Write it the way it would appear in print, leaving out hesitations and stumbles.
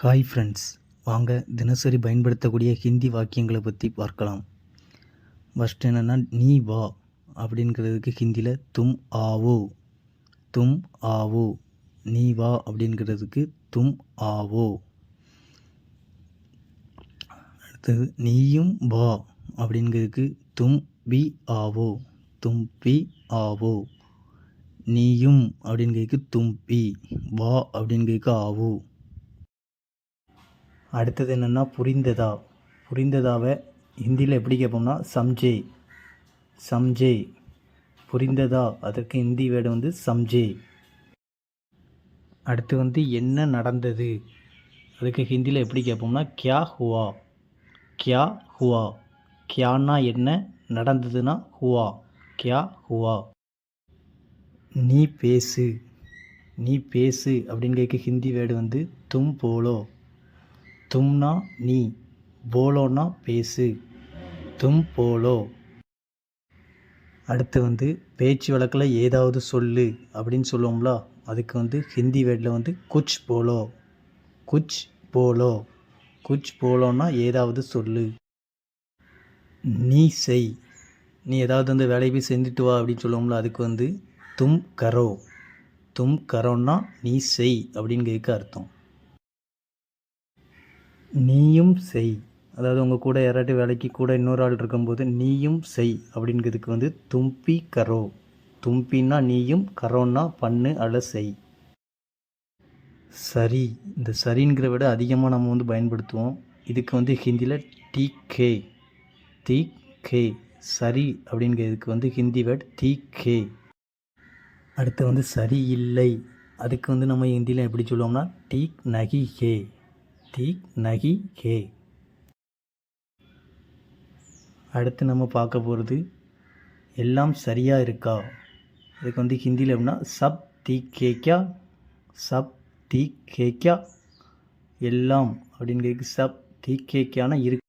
Hi friends, வாங்க தினசரி பயன்படுத்தக்கூடிய ஹிந்தி வாக்கியங்களை பற்றி பார்க்கலாம். ஃபஸ்ட் என்னென்னா, நீ வா அப்படிங்கிறதுக்கு ஹிந்தியில் தும் ஆவோ. தும் ஆவோ. நீ வா அப்படிங்கிறதுக்கு தும் ஆவோ. அடுத்தது நீயும் வா அப்படிங்கிறதுக்கு தும் பி ஆவோ. தும் பி ஆவோ. நீயும் அப்படிங்கிறதுக்கு தும் பி. வா அப்படிங்கிறதுக்கு ஆவோ. அடுத்தது என்னென்னா, புரிந்ததா. புரிந்ததாவை ஹிந்தியில் எப்படி கேட்போம்னா சம்ஜே. சம்ஜே. புரிந்ததா, அதற்கு ஹிந்தி வேர்டு வந்து சம்ஜே. அடுத்து என்ன நடந்தது, அதுக்கு ஹிந்தியில் எப்படி கேட்போம்னா கியா ஹுவா. கியா ஹுவா. கியானா என்ன, நடந்ததுன்னா ஹுவா. கியா ஹுவா. நீ பேசு. நீ பேசு அப்படிங்கிறதுக்கு ஹிந்தி வேர்டு வந்து தும் போலோ. தும்னா நீ, போலோன்னா பேசு. தும் போலோ. அடுத்து பேச்சு வழக்கில் ஏதாவது சொல்லு அப்படின்னு சொல்லுவோம்ல, அதுக்கு ஹிந்தி வேர்டில் குச் போலோ. குச் போலோ. குச் போலோன்னா ஏதாவது சொல்லு. நீ செய். நீ ஏதாவது வேலையை போய் செஞ்சுட்டு வா அப்படின்னு சொல்லுவோம்ல, அதுக்கு தும் கரோ. தும் கரோன்னா நீ செய் அப்படிங்கிறதுக்கு அர்த்தம். நீயும் செய். அதாவது உங்கள் கூட யாராட்டி வேலைக்கு கூட இன்னொரு ஆள் இருக்கும்போது நீயும் செய் அப்படிங்கிறதுக்கு தும்பி கரோ. தும்பின்னா நீயும், கரோன்னா பண்ணு அல்ல செய். சரி. இந்த சரிங்கிற விட அதிகமாக நம்ம பயன்படுத்துவோம். இதுக்கு ஹிந்தியில் டீக்கே. டீக்கே. சரி அப்படிங்கிறதுக்கு ஹிந்தி வேர்ட் டீக்கே. அடுத்து சரி இல்லை, அதுக்கு நம்ம ஹிந்தியில் எப்படி சொல்லுவோம்னா டீக் நகி ஹே. டீக் நகி ஹே. அடுத்து நம்ம பார்க்க போகிறது எல்லாம் சரியாக இருக்கா. இதுக்கு ஹிந்தியில் எப்படின்னா சப் தீக்கே கியா. சப் தீக்கே கியா. எல்லாம் அப்படிங்கிறதுக்கு சப் தீக்கே கியானா இருக்கு.